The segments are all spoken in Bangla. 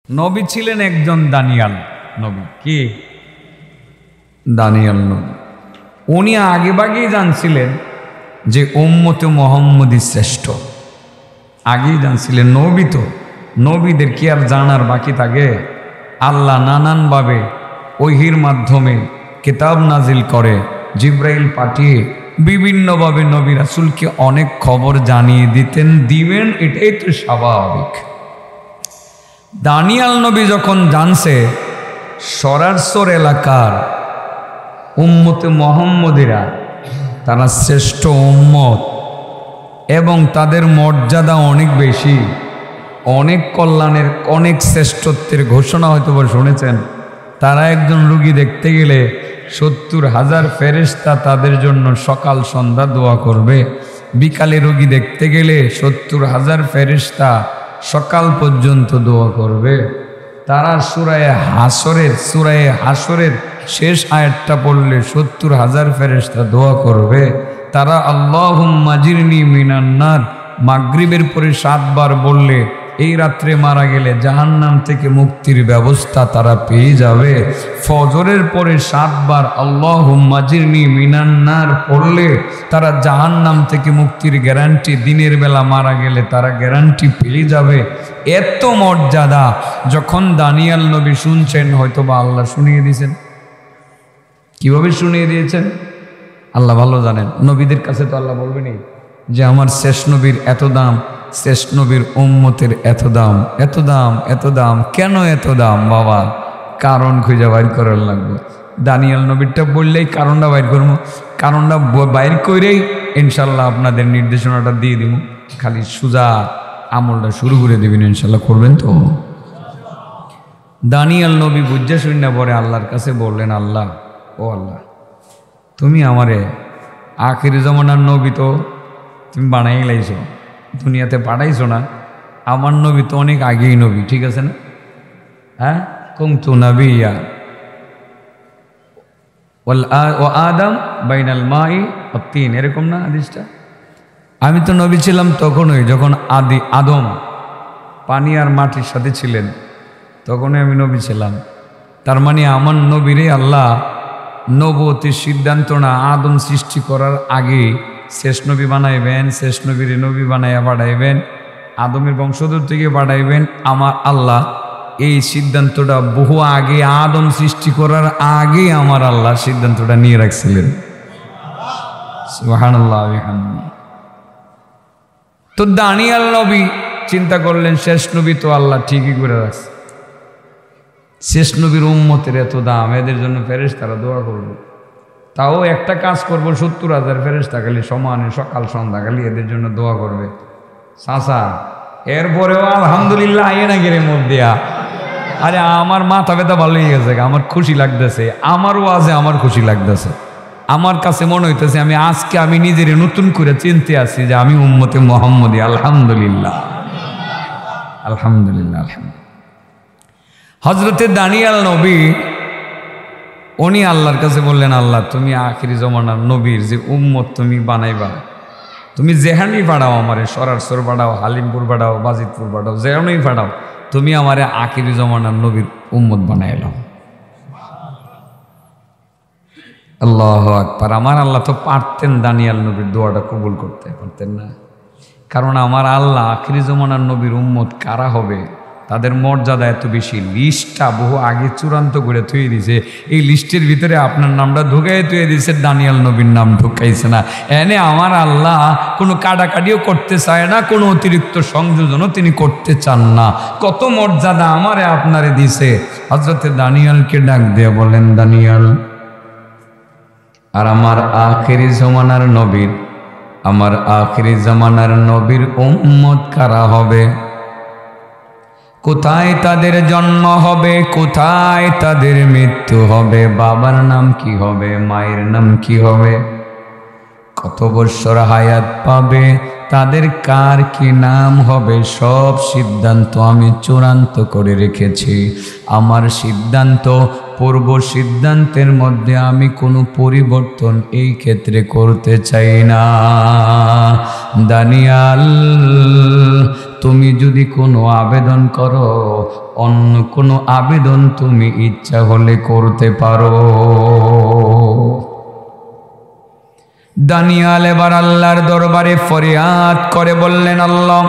নবী ছিলেন একজন দানিয়াল নবী। কি দানিয়াল নবী? উনি আগেভাগেই জানছিলেন যে উম্মতে মুহাম্মদী শ্রেষ্ঠ। আগেই জানছিলেন। নবী তো, নবীদের কি আর জানার বাকি থাকে? আল্লাহ নানানভাবে ওহীর মাধ্যমে কিতাব নাজিল করে, জিবরাইল পাঠিয়ে বিভিন্নভাবে নবী রাসূলকে অনেক খবর জানিয়ে দিবেন, এটাই তো স্বাভাবিক। দানিয়াল নবী যখন জানছে সরাসর এলাকার উম্মতে মুহাম্মদীরা তারা শ্রেষ্ঠ উম্মত এবং তাদের মর্যাদা অনেক বেশি, অনেক কল্যাণের, অনেক শ্রেষ্ঠত্বের ঘোষণা হয়তো শুনেছেন। তারা একজন রুগী দেখতে গেলে 70,000 ফেরেশতা তাদের জন্য সকাল সন্ধ্যা দোয়া করবে। বিকালে রুগী দেখতে গেলে 70,000 ফেরেশতা সকাল পর্যন্ত দোয়া করবে। তারা সূরা হাসরের শেষ আয়াতটা পড়লে 70,000 ফেরেশতা দোয়া করবে। তারা আল্লাহুম্মা জিরনি মিনান নার মাগরিবের পরে 7 বার বললে এই রাত্রে মারা গেলে জাহান্নাম থেকে মুক্তির ব্যবস্থা তারা পেয়ে যাবে। ফজরের পরে 7 বার আল্লাহুম্মা জিরনি মিনান নার পড়লে তারা জাহান্নাম থেকে মুক্তির গ্যারান্টি, দিনের বেলা মারা গেলে তারা গ্যারান্টি পেয়ে যাবে। এত মর্যাদা যখন দানিয়াল নবী শুনছেন, হয়তো বা আল্লাহ শুনিয়ে দিয়েছেন। কিভাবে শুনিয়ে দিয়েছেন আল্লাহ ভালো জানেন। নবীদের কাছে তো আল্লাহ বলবেনি যে আমার শেষ নবীর এত দাম, শেষ নবীর উম্মতের এত দাম, এত দাম, এত দাম। কেন এত দাম বাবা? কারণ খুঁজে বাইর করার লাগবে। দানিয়াল নবীরটা বললেই কারণটা বাইর করবো, কারণটা বাইর করেই ইনশাল্লাহ আপনাদের নির্দেশনাটা দিয়ে দিব। খালি সুজা আমলটা শুরু করে দেবেন, ইনশাল্লাহ করবেন তো। দানিয়াল নবী বুঝে শূন্য পরে আল্লাহর কাছে বললেন, আল্লাহ, ও আল্লাহ, তুমি আমারে আখিরি জমানার নবী তো তুমি বানাই লাইছো, দুনিয়াতে পাঠাইছো না। আমার নবী তো অনেক আগেই নবী, ঠিক আছে না? হ্যাঁ, কুনতু নাবিয়্যা ও আদম বাইনাল মাই ওয়াত তিন, এরকম না হাদিসটা? আমি তো নবী ছিলাম তখনই যখন আদম পানি আর মাটির সাথে ছিলেন, তখনই আমি নবী ছিলাম। তার মানে আমার নবীরে আল্লাহ নবুয়তের সিদ্ধান্ত না, আদম সৃষ্টি করার আগে শেষ নবী বানাইবেন, শেষ নবীরে নবী বানাইয়া পাঠাইবেন, আদমের বংশধর থেকে পাঠাইবেন। আমার আল্লাহ এই সিদ্ধান্তটা বহু আগে, আদম সৃষ্টি করার আগে আমার আল্লাহ সিদ্ধান্তটা নিয়ে রাখছিলেন। সুবহানাল্লাহ। তো দানিয়াল নবী চিন্তা করলেন, শেষ নবী তো আল্লাহ ঠিকই করে রাখছে, শেষ নবীর উম্মতের এত দাম, এদের জন্য ফেরেশতারা দোয়া করবে। তাও একটা কাজ করব, 70,000 ফেরেশতা খালি সমানে সকাল সন্ধ্যা খালি এদের জন্য দোয়া করবে। চাচা এরপরেও আলহামদুলিল্লাহ আইয়ে না গেরে মধ্যে। আরে আমার মাথা ব্যথা ভালো হয়ে গেছে, আমার খুশি লাগতেছে, আমারও আছে, আমার খুশি লাগতেছে। আমার কাছে মনে হইতেছে আমি নিজের নতুন করে চিনতে আছি যে আমি উম্মতে মুহাম্মদী। আলহামদুলিল্লাহ, আলহামদুলিল্লাহ, আলহামদুলিল্লাহ। হযরতে দানিয়াল নবী উনি আল্লাহর কাছে বললেন, আল্লাহ, তুমি আখিরি জমানার নবীর যে উম্মত তুমি বানাইবা, তুমি যেখানেই পাঠাও আমারে, সরাসর পাঠাও, হালিমপুর পাঠাও, বাজিতপুর পাঠাও, যেখানেই পাঠাও, তুমি আমারে আখিরি জমানার নবীর উম্মত বানাইলাম। আল্লাহু আকবার। আমার আল্লাহ তো পারতেন দানিয়াল নবীর দোয়াটা কবুল করতে, পারতেন না? কারণ আমার আল্লাহ আখিরি জমানার নবীর উম্মত কারা হবে, তাদের মর্যাদা এত বেশি, লিস্টটা বহু আগে চূড়ান্ত করে থুয়ে দিয়েছে। এই লিস্টের ভিতরে আপনার নামটা ঢুকাই থুয়ে দিয়েছে, দানিয়াল নবীর নাম ঢুকাইছে না। এনে আমার আল্লাহ কোনো কাটাকাটিও করতে চায় না, কোনো অতিরিক্ত সংযোজনও তিনি করতে চান না। কত মর্যাদা আমারে আপনারে দিছে। হযরতে দানিয়ালকে ডাক দিয়ে বলেন, দানিয়াল, আর আমার আখিরি জমানার নবীর, আমার আখিরি জমানার নবীর উম্মত কারা হবে, কোথায় তাদের জন্ম হবে, কোথায় তাদের মৃত্যু হবে, বাবার নাম কি হবে, মায়ের নাম কি হবে, কত বছর হায়াত পাবে, তাদের কার কি নাম হবে, সব সিদ্ধান্ত আমি চূড়ান্ত করে রেখেছি। আমার সিদ্ধান্ত পূর্ব সিদ্ধান্তের মধ্যে আমি কোনো পরিবর্তন এই ক্ষেত্রে করতে চাই না। দানিয়াল, তুমি যদি কোনো আবেদন করো, অন্য কোনো আবেদন তুমি ইচ্ছা হলে করতে পারো। দানিয়াল এবার আল্লাহর দরবারে ফরিয়াদ করে বললেন, আল্লাহ,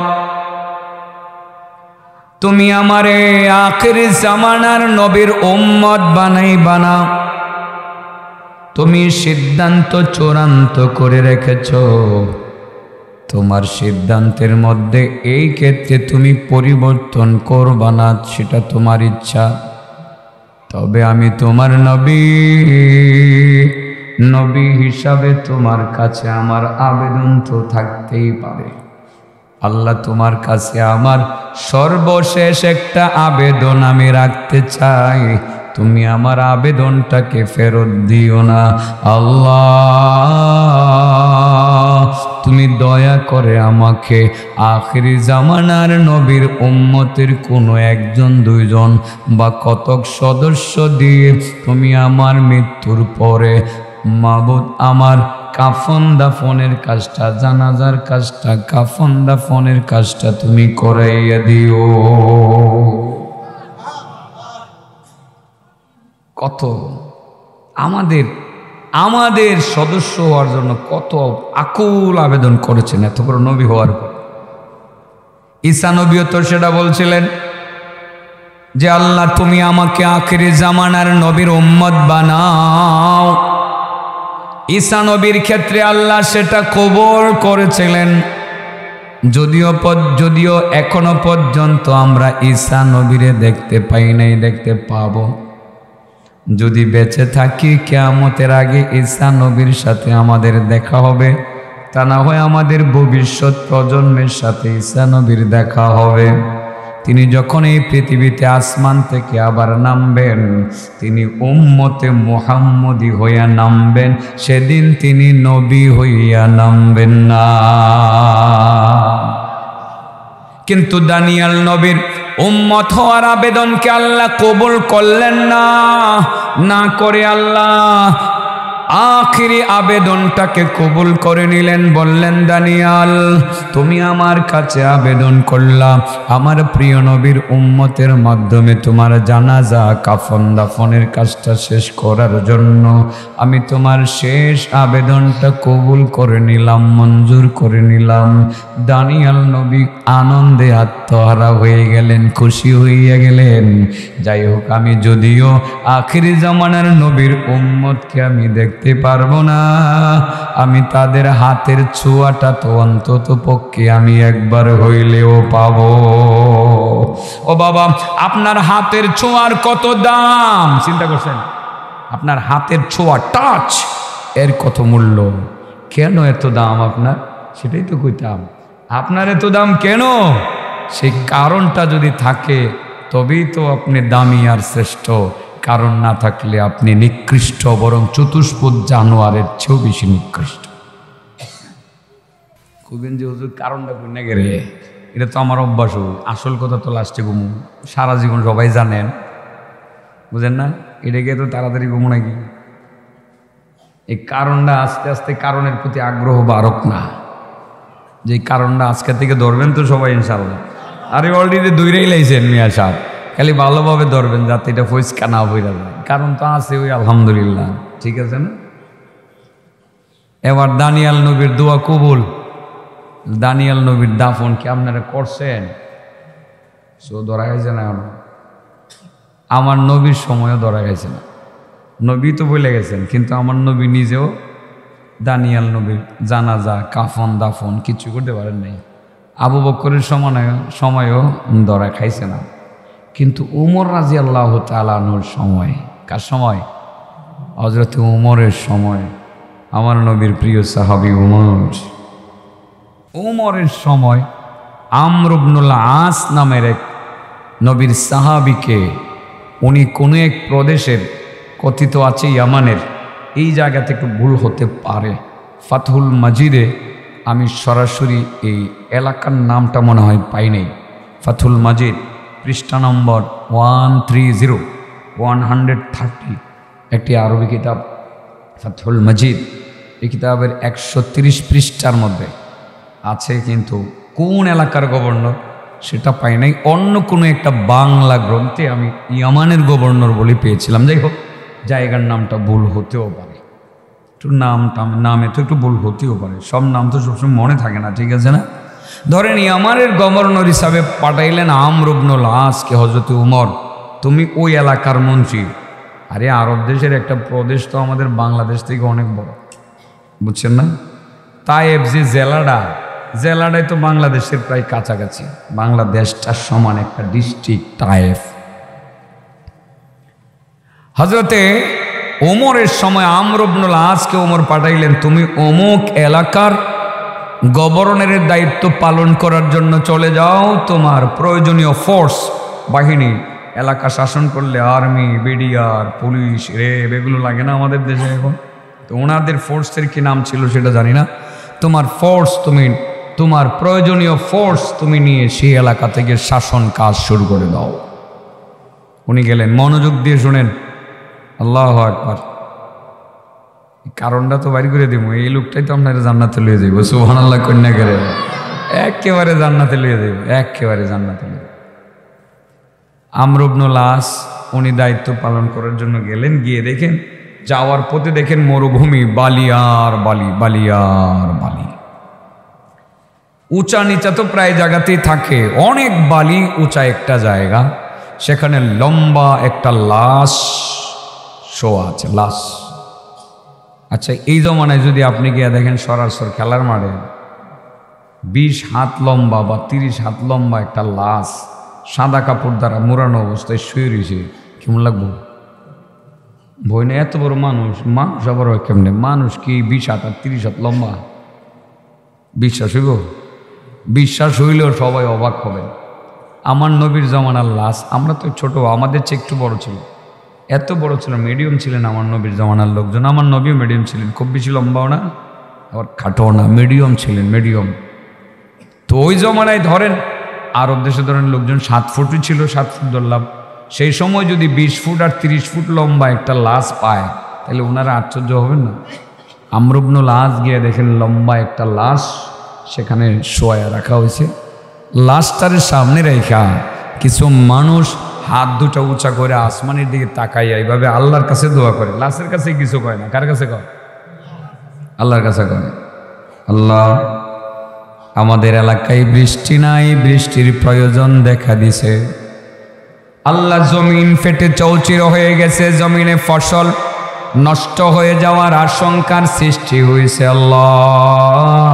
তুমি আমারে আখিরি জামানার নবীর উম্মত বানাইবা না। তুমি সিদ্ধান্ত চূড়ান্ত করে রেখেছ, তোমার সিদ্ধান্তের মধ্যে এই ক্ষেত্রে তুমি পরিবর্তন করবা না, সেটা তোমার ইচ্ছা। তবে আমি তোমার নবী হিসাবে তোমার কাছে আমার আবেদন তো থাকতেই পারে। আল্লাহ, তোমার কাছে আমার সর্বশেষ একটা আবেদন আমি রাখতে চাই, তুমি আমার আবেদনটাকে ফেরত দিও না। আল্লাহ, তুমি দয়া করে আমাকে আখিরি জামানার নবীর উম্মতের কোনো একজন, দুইজন বা কতক সদস্য দিয়ে তুমি আমার মৃত্যুর পরে মাবুদ আমার কাফন দাফনের কাজটা, জানাজার কাজটা, কাফন দাফনের কাজটা তুমি করাইয়া দিও। কত আমাদের সদস্য হওয়ার জন্য কত আকুল আবেদন করেছেন এত বড় নবী হওয়ার পর। ঈসা নবীও তো সেটা বলছিলেন যে আল্লাহ, তুমি আমাকে আখিরি জামানার নবীর উম্মত বানাও। ঈসা নবীর ক্ষেত্রে আল্লাহ সেটা কবুল করেছিলেন, যদিও এখনো পর্যন্ত আমরা ঈসা নবীরে দেখতে পাই নাই, দেখতে পাবো। যদি বেঁচে থাকি কিয়ামতের আগে ঈসা নবীর সাথে আমাদের দেখা হবে, তা না হয় আমাদের ভবিষ্যৎ প্রজন্মের সাথে ঈসা নবীর দেখা হবে। তিনি যখন এই পৃথিবীতে আসমান থেকে আবার নামবেন, তিনি উম্মতে মুহাম্মদী হইয়া নামবেন, সেদিন তিনি নবী হইয়া নামবেন না। কিন্তু দানিয়াল নবীর উম্মত হওয়ার আবেদনকে আল্লাহ কবুল করলেন না। না করে আল্লাহ আখিরি আবেদনটাকে কবুল করে নিলেন। বললেন, দানিয়াল, তুমি আমার কাছে আবেদন করলাম আমার প্রিয় নবীর উম্মতের মাধ্যমে তোমার জানাজা, কাফন দাফনের কাজটা শেষ করার জন্য। আমি তোমার শেষ আবেদনটা কবুল করে নিলাম, মঞ্জুর করে নিলাম। দানিয়াল নবী আনন্দে আত্মহারা হয়ে গেলেন, খুশি হইয়া গেলেন। যাই হোক, আমি যদিও আখিরি জামানার নবীর উম্মতকে আমি দেখতে পারবো না, আমি তাদের হাতের ছোঁয়াটা তো অন্তত পক্ষে আমি একবার হইলেও পাবো। ও বাবা, আপনার হাতের ছোঁয়ার কত দাম চিন্তা করছেন? আপনার হাতের ছোঁয়া, টাচ, এর কত মূল্য? কেন এত দাম আপনার? সেটাই তো কইতাম, আপনার এত দাম কেন? সেই কারণটা যদি থাকে তবেই তো আপনি দামি আর শ্রেষ্ঠ। কারণ না থাকলে আপনি নিকৃষ্ট, বরং চতুষ্পদ জানোয়ারের চেয়েও বেশি নিকৃষ্ট। খুবেন যে হুজুর কারণটা কই না গেলে, এটা তো আমার অভ্যাস। আসল কথা তো লাস্টে ঘুমু, সারা জীবন সবাই জানেন, বুঝেন না? এটাকে তো তাড়াতাড়ি ঘুমু নাকি? এই কারণটা আস্তে আস্তে কারণের প্রতি আগ্রহ বাড়ক না, যে কারণটা আজকে থেকে ধরবেন তো সবাই ইনশাআল্লাহ। আরে অলরেডি দৌড়েই লাইছেন মিয়া সাহেব, খালি ভালোভাবে ধরবেন যাতে এটা ফইসকা না বইরা যায়। কারণ তো আছে, ওই আলহামদুলিল্লাহ, ঠিক আছে না? এবার দানিয়াল নবীর দোয়া কবুল। দানিয়াল নবীর দাফন কি আপনারা করছেন? ধরা গেছে না? আমার নবীর সময়ও ধরা গেছে না। নবী তো বলে গেছেন, কিন্তু আমার নবী নিজেও দানিয়াল নবীর জানাজা, কাফন দাফন কিছু করতে পারেন নাই। আবু বকরের সময়ও ধরা খাইছে না। কিন্তু উমর রাদিয়াল্লাহু তাআলা আনহুর সময়, কার সময়? হযরত উমরের সময়, আমার নবীর প্রিয় সাহাবী উমরের সময় আমর ইবনুল আস নামের এক নবীর সাহাবীকে, উনি কোনো এক প্রদেশের, কথিত আছে ইয়ামানের, এই জায়গাতে একটু ভুল হতে পারে, ফাতহুল মাজিদে আমি সরাসরি এই এলাকার নামটা মনে হয় পাই নাই। ফাতহুল মাজিদ পৃষ্ঠা নম্বর 130, 130 একটি আরবি কিতাব ফাতহুল মজিদ। এই কিতাবের 130 পৃষ্ঠার মধ্যে আছে, কিন্তু কোন এলাকার গভর্নর সেটা পাই নাই। অন্য কোনো একটা বাংলা গ্রন্থে আমি ইয়ামানের গভর্নর বলে পেয়েছিলাম। যাই হোক, জায়গার নামটা ভুল হতেও পারে, একটু নামে তো একটু ভুল হতেও পারে, সব নাম তো সবসময় মনে থাকে না, ঠিক আছে না? ধরেন ইয়ামানের গভর্নর হিসাবে পাঠাইলেন আমর ইবনুল আসকে হযরত উমর, তুমি ওই এলাকার মন্ত্রী। আরে আরব দেশের একটা প্রদেশ তো আমাদের বাংলাদেশ থেকে অনেক বড়, বুঝছেন না? তায়েব যে জেলাটাই তো বাংলাদেশের প্রায় কাছাকাছি, বাংলাদেশটার সমান একটা ডিস্ট্রিক্ট তায়েব। হযরতে ওমরের সময় আমর ইবনুল আসকে ওমর পাঠাইলেন, তুমি অমুক এলাকার গভর্নরের দায়িত্ব পালন করার জন্য চলে যাও, তোমার প্রয়োজনীয় ফোর্স বাহিনী, এলাকা শাসন করলে আর্মি, বিডিআর, পুলিশ, রেব এগুলো লাগে না আমাদের দেশে এখন? তো ওনাদের ফোর্সের কি নাম ছিল সেটা জানি না। তোমার ফোর্স তোমার প্রয়োজনীয় ফোর্স তুমি নিয়ে সেই এলাকা থেকে শাসন কাজ শুরু করে দাও। উনি গেলেন, মনোযোগ দিয়ে শুনেন, আল্লাহু আকবার। কারণটা তো বাইর করে দিব, এই লোকটাই তো আপনারা জান্নাতে লিয়ে যাইব। সুবহানাল্লাহ কন্যা করে একেবারে জান্নাতে লিয়ে যাইব, একেবারে জান্নাতে লিয়ে। আমর ইবনুল আস উনি দায়িত্ব পালন করার জন্য গেলেন, গিয়ে দেখেন যাওয়ার পথে দেখেন মরুভূমি, বালি আর বালি, বালি আর বালি, উঁচা নিচা তো প্রায় জায়গাতেই থাকে, অনেক বালি, উঁচা একটা জায়গা, সেখানে লম্বা একটা লাশ শোয়া আছে, লাশ। আচ্ছা, এই জমানায় যদি আপনি গিয়ে দেখেন সরাসর খেলার মাঠে 20 হাত লম্বা বা 30 হাত লম্বা একটা লাশ সাদা কাপড় দ্বারা মোড়ানো অবস্থায় শুয়ে রয়েছে, কেমন লাগবো? ভয় না? এত বড় মানুষ আবার হয় কেমনে? মানুষ কি 20 হাত আর 30 হাত লম্বা? বিশ্বাস হইব? বিশ্বাস হইলেও সবাই অবাক হবেন। আমার নবীর জমানার লাশ, আমরা তো ছোট, আমাদের চেয়ে একটু বড় ছিল, এত বড় ছিল, মিডিয়াম ছিলেন আমার নবীর জমানার লোকজন। আমার নবীও মিডিয়াম ছিলেন, খুব বেশি লম্বাও না আবার খাটোও না, মিডিয়াম ছিলেন, মিডিয়াম। তো ওই জমানায় ধরেন আরব দেশে ধরেন লোকজন 7 ফুটই ছিল, 7 ফুট ধরলাম, সেই সময় যদি 20 ফুট আর 30 ফুট লম্বা একটা লাশ পায়, তাহলে ওনারা আশ্চর্য হবেন না? আমর ইবনুল আস গিয়ে দেখেন লম্বা একটা লাশ সেখানে শোয়া রাখা হয়েছে। লাশটার সামনে রেখা কিছু মানুষ হাত দুটা উঁচা করে আসমানের দিকে তাকাইয়া এইভাবে আল্লাহর কাছে দোয়া করে। লাশের কাছে কিছু কয় না, কার কাছে কয়? আল্লাহর কাছে কয়। আল্লাহ, আমাদের এলাকায় বৃষ্টি নাই, বৃষ্টির প্রয়োজন দেখা দিছে। আল্লাহ, জমিন ফেটে চৌচির হয়ে গেছে, জমিনে ফসল নষ্ট হয়ে যাওয়ার আশঙ্কার সৃষ্টি হয়েছে। আল্লাহ,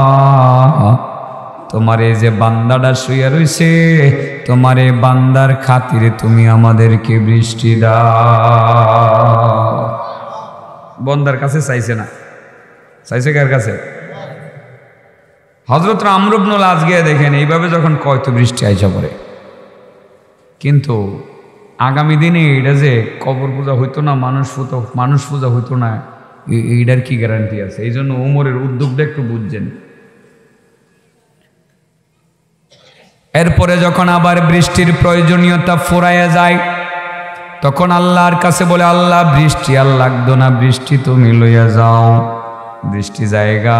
তোমার এই যে বান্দাটা শুয়ে রয়েছে, তোমার এই বান্দার খাতিরে তুমি আমাদেরকে বৃষ্টি দাও। বন্দার কাছে চাইছে না, চাইছে কার কাছে? হযরত আমর ইবনুল আস গিয়ে দেখেন এইভাবে যখন কয় তো বৃষ্টি আইসা পড়ে। কিন্তু আগামী দিনে এটা যে কবর পূজা হইতো না, মানুষ পূজা হইতো না, এইটার কি গ্যারান্টি আছে? এই জন্য ওমরের উদ্যোগটা একটু বুঝছেন। এরপরে যখন আবার বৃষ্টির প্রয়োজনীয়তা ফুরাইয়া যায়, তখন আল্লাহর কাছে বলে, আল্লাহ বৃষ্টি আর লাগতো না, বৃষ্টি তুমি লইয়া যাও। বৃষ্টি জায়গা।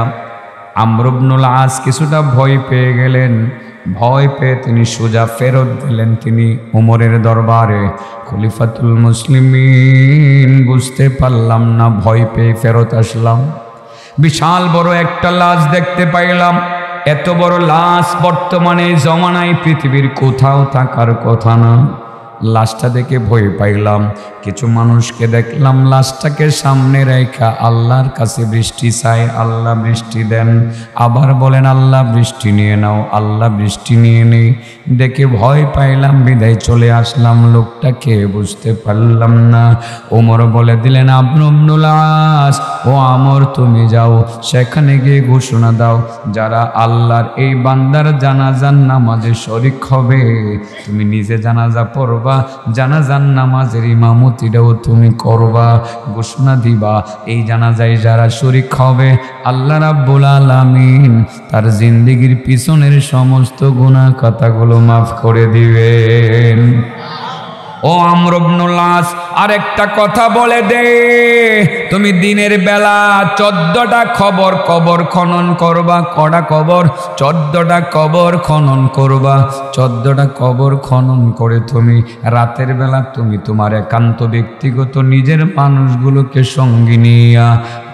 আমর ইবনুল আস কিছুটা ভয় পেয়ে গেলেন, ভয় পেয়ে তিনি সোজা ফেরত দিলেন তিনি ওমরের দরবারে। খলিফাতুল মুসলিমিন, বুঝতে পারলাম না, ভয় পেয়ে ফেরত আসলাম, বিশাল বড় একটা লাশ দেখতে পাইলাম। এত বড় লাশ বর্তমানে জমানায় পৃথিবীর কোথাও থাকার কথা না। লাশটা দেখে ভয় পাইলাম। কিছু মানুষকে দেখলাম লাশটাকে সামনে রেখা আল্লাহর কাছে বৃষ্টি চাই, আল্লাহ বৃষ্টি দেন, আবার বলেন আল্লাহ বৃষ্টি নিয়ে নাও, আল্লাহ বৃষ্টি নিয়ে নেই। দেখে ভয় পাইলাম, বিদায় চলে আসলাম। লোকটাকে বুঝতে পারলাম না। ওমর বলে দিলেন, আমর ইবনুল আস, ও আমর তুমি যাও, সেখানে গিয়ে ঘোষণা দাও, যারা আল্লাহর এই বান্দার জানাজার নামাজে শরিক হবে, তুমি নিজে জানাজা পড়বা, জানাজার নামাজের ইমামতিটাও তুমি করবা। ঘোষণা দিবা, এই জানাজায় যারা শরিক হবে, আল্লাহ রাব্বুল আলামিন তার জিন্দেগির পিছনের সমস্ত গুনাহ খাতাগুলো মাফ করে দিবেন। ও আমর ইবনুল আস, আরেকটা কথা বলে দে, তুমি দিনের বেলা 14টা কবর খনন করবা। কটা কবর? 14টা কবর খনন করবা। 14টা কবর খনন করে তুমি রাতের বেলা তুমি তোমার একান্ত ব্যক্তিগত নিজের মানুষগুলোকে সঙ্গী নিয়া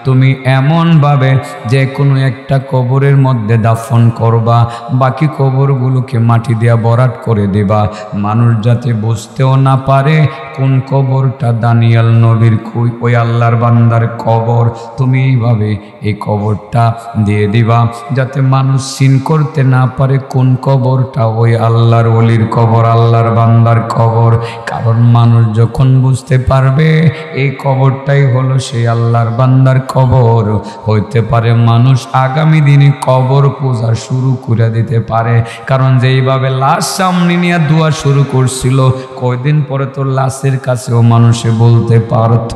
তুমি এমনভাবে যে কোনো একটা কবরের মধ্যে দাফন করবা, বাকি কবরগুলোকে মাটি দিয়া ভরাট করে দেবা, মানুষ যাতে বুঝতেও না পারে কোন কবরটা দানিয়াল নবীর ওই আল্লাহর বান্দার কবর। তুমি এইভাবে এই কবরটা দিয়ে দিবা যাতে মানুষ চিন করতে না পারে কোন কবরটা ওই আল্লাহর ওলির কবর, আল্লাহর বান্দার কবর। কারণ মানুষ যখন বুঝতে পারবে এই কবরটাই হলো সেই আল্লাহর বান্দার কবর, হইতে পারে মানুষ আগামী দিনে কবর পূজা শুরু করে দিতে পারে। কারণ যেইভাবে লাশ সামনে নিয়ে দোয়া শুরু করছিল, কয়দিন পরে তো লাশের কাছেও মানুষে বলতে পারত।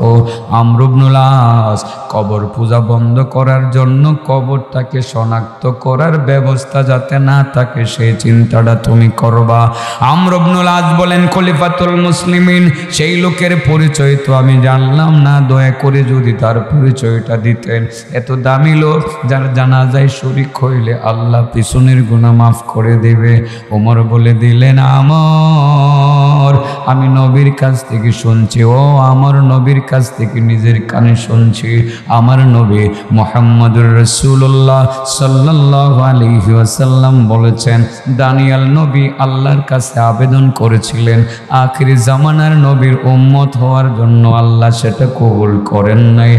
আমর ইবনুল আস কবর পূজা বন্ধ করার জন্য কবরটাকে শনাক্ত করার ব্যবস্থা যাতে না থাকে সেই চিন্তাটা তুমি করবা। আমর ইবনুল আস বলেন, খলিফাতুল মুসলিমিন, সেই লোকের পরিচয় তো আমি জানলাম না, দয়া করে যদি তার পরিচয়টা দিতেন। এত দামি লোক যার জানাজায় শরীক হইলে আল্লাহ পিছনের গুনাহ মাফ করে দেবে। ওমর বলে দিলেন, আমর, আমি নবীর কাছ থেকে শুনছি, ও আমার নবীর কাছ থেকে নিজের কানে শুনছি। আমার নবী মুহাম্মদুর রাসূলুল্লাহ সাল্লাল্লাহু আলাইহি ওয়াসাল্লাম বলেছেন, দানিয়াল নবী আল্লাহর কাছে আবেদন করেছিলেন আখিরি জামানার নবীর উম্মত হওয়ার জন্য, আল্লাহ সেটা কবুল করেন নাই।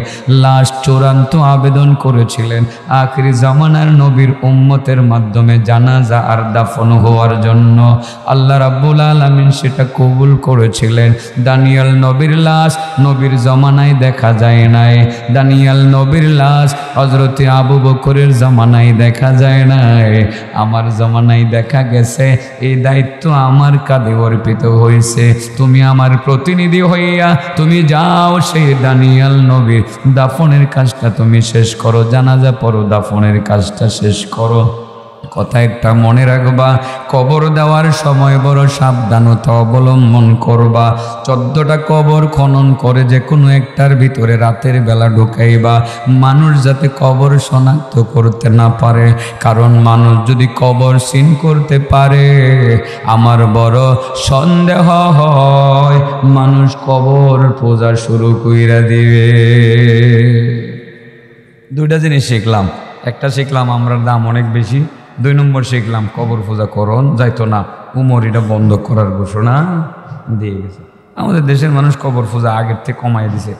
লাস্ট চূড়ান্ত আবেদন করেছিলেন আখিরি জামানার নবীর উম্মতের মাধ্যমে জানাজা আর দাফন হওয়ার জন্য, আল্লাহ রাব্বুল আলামিন সেটা কবুল করেছিলেন। দানিয়াল নবীর লাশ নবীর জামানায় দেখা যায় নাই, দানিয়াল নবীর লাশ হযরতে আবু বকরের জামানায় দেখা যায় নাই, আমার জামানায় দেখা গেছে। এই দায়িত্ব আমার কাঁধে অর্পিত হয়েছে। তুমি আমার প্রতিনিধি হইয়া তুমি যাও, সেই দানিয়াল নবীর দাফনের কাজটা তুমি শেষ করো, জানাজা পড়ো, দাফনের কাজটা শেষ করো। কথা একটা মনে রাখবা, কবর দেওয়ার সময় বড় সাবধানতা অবলম্বন করবা। 14টা কবর খনন করে যে কোনো একটার ভিতরে রাতের বেলা ঢুকাইবা, মানুষ যাতে কবর শনাক্ত করতে না পারে। কারণ মানুষ যদি কবর চিন করতে পারে, আমার বড় সন্দেহ হয় মানুষ কবর পূজা শুরু কইরা দিবে। দুইটা জিনিস শিখলাম, একটা শিখলাম আমরার দাম অনেক বেশি, 2 নম্বর শিখলাম কবর পূজা করণ যাইতো না, উমর এটা বন্ধ করার ঘোষণা দিয়ে গেছে। আমাদের দেশের মানুষ কবর পূজা আগের থেকে কমাই দিছে।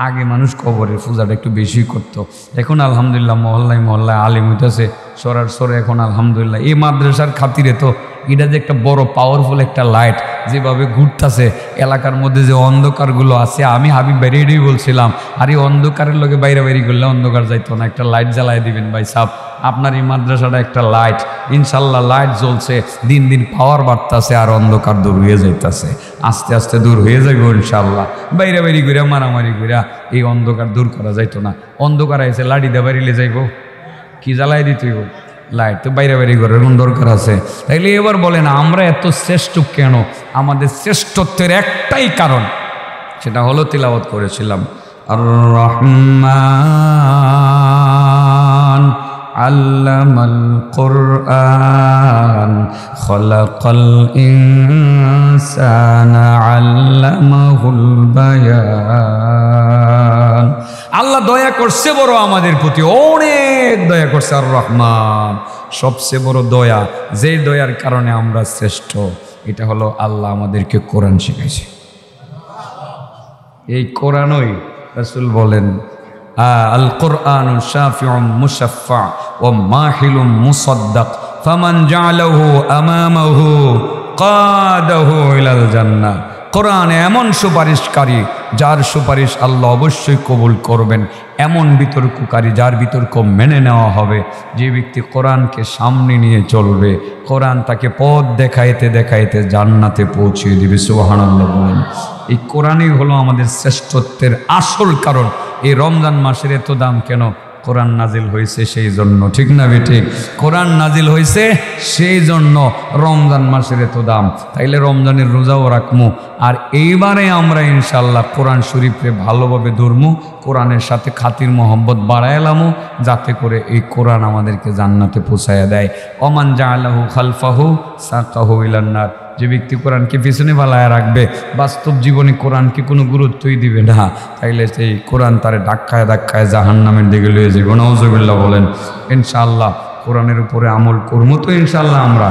আগে মানুষ কবরের পূজাটা একটু বেশি করত, এখন আলহামদুলিল্লাহ মহল্লায় মহল্লায় আলিম হইতেছে সরার সরে। এখন আলহামদুলিল্লাহ এই মাদ্রাসার খাতিরে তো এটা যে একটা বড় পাওয়ারফুল একটা লাইট যেভাবে ঘুরতেছে এলাকার মধ্যে, যে অন্ধকারগুলো আছে, আমি হাবিব বেরিয়েই বলছিলাম, আর এই অন্ধকারের লোকে বাইরে বাইরে করলে অন্ধকার যাইতো না, একটা লাইট জ্বালাই দিবেন ভাই সাহ। আপনার এই মাদ্রাসাটা একটা লাইট, ইনশাল্লাহ লাইট জ্বলছে, দিন দিন পাওয়ার বাড়তেছে আর অন্ধকার দূর হয়ে যাইতেছে, আস্তে আস্তে দূর হয়ে যাবে ইনশাল্লাহ। বাইরে বাইরে ঘুরে মারামারি ঘুরে এই অন্ধকার দূর করা যাইতো না। অন্ধকার আইসে লাঠি দিয়ে বাড়িলে যাইব, কি জ্বালাই দিতে হইব? লাইট তো বাইরে বাইরে ঘরের কোন দরকার আছে? তাইলে এবার বলেন আমরা এত শ্রেষ্ঠ কেন? আমাদের শ্রেষ্ঠত্বের একটাই কারণ, সেটা হলো তিলাওয়াত করেছিলাম, আর রহমান আল্লামাল কুরআন খলাকাল ইনসানা আল্লামাহুল বায়ান। আল্লাহ দয়া করছে বড় আমাদের প্রতি, অনেক দয়া করছে। আর রহমান সবচেয়ে বড় দয়া, যে দয়ার কারণে আমরা শ্রেষ্ঠ, এটা হলো আল্লাহ আমাদেরকে কোরআন শিখাইছে। এই কোরআনই রাসূল বলেন, আল কুরআনু শাফিউম মুশাফফা ওয়া মাহিলুম মুসাদ্দাক ফামান জাআলাহু আমামাহু কাদাহু ইলাল জান্নাহ। কোরআন এমন সুপারিশকারী যার সুপারিশ আল্লাহ অবশ্যই কবুল করবেন, এমন বিতর্ককারী যার বিতর্ক মেনে নেওয়া হবে। যে ব্যক্তি কোরআনকে সামনে নিয়ে চলবে, কোরআন তাকে পথ দেখাইতে দেখাইতে জান্নাতে পৌঁছিয়ে দিবে। সুবহানাল্লাহ বলেন। এই কোরআনই হলো আমাদের শ্রেষ্ঠত্বের আসল কারণ। এই রমজান মাসের এত দাম কেন? কোরআন নাজিল হয়েছে সেই জন্য, ঠিক না বেঠিক? কোরআন নাজিল হয়েছে সেই জন্য রমজান মাসের এত দাম, তাইলে রমজানের রোজাও রাখমু। আর এইবারে আমরা ইনশাল্লাহ কোরআন শরীফে ভালোভাবে ধরমু, কোরআনের সাথে খাতির মোহব্বত বাড়াইলামু, যাতে করে এই কোরআন আমাদেরকে জান্নাতে পৌঁছায়া দেয়। ওমান জাআলাহু খালফাহু সাকাহু ইলান্নার, যে ব্যক্তি কোরআনকে পিছনে বালায় রাখবে, বাস্তব জীবনে কোরআনকে কোনো গুরুত্বই দিবে না, তাইলে সেই কোরআন তারে ধাক্কায় ধাক্কায় জাহান্নামের দিকে লয়ে যাবে। নাউজুবিল্লাহ বলেন। ইনশাআল্লাহ কোরআনের উপরে আমল করবো তো ইনশাআল্লাহ আমরা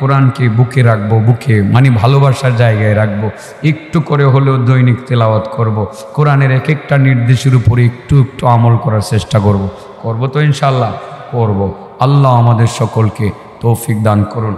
কোরআনকে বুকে রাখবো, বুকে মানে ভালোবাসার জায়গায় রাখবো, একটু করে হলেও দৈনিক তেলাওয়াত করব। কোরআনের এক একটা নির্দেশের উপরে একটু একটু আমল করার চেষ্টা করব তো ইনশাআল্লাহ করব। আল্লাহ আমাদের সকলকে তৌফিক দান করুন।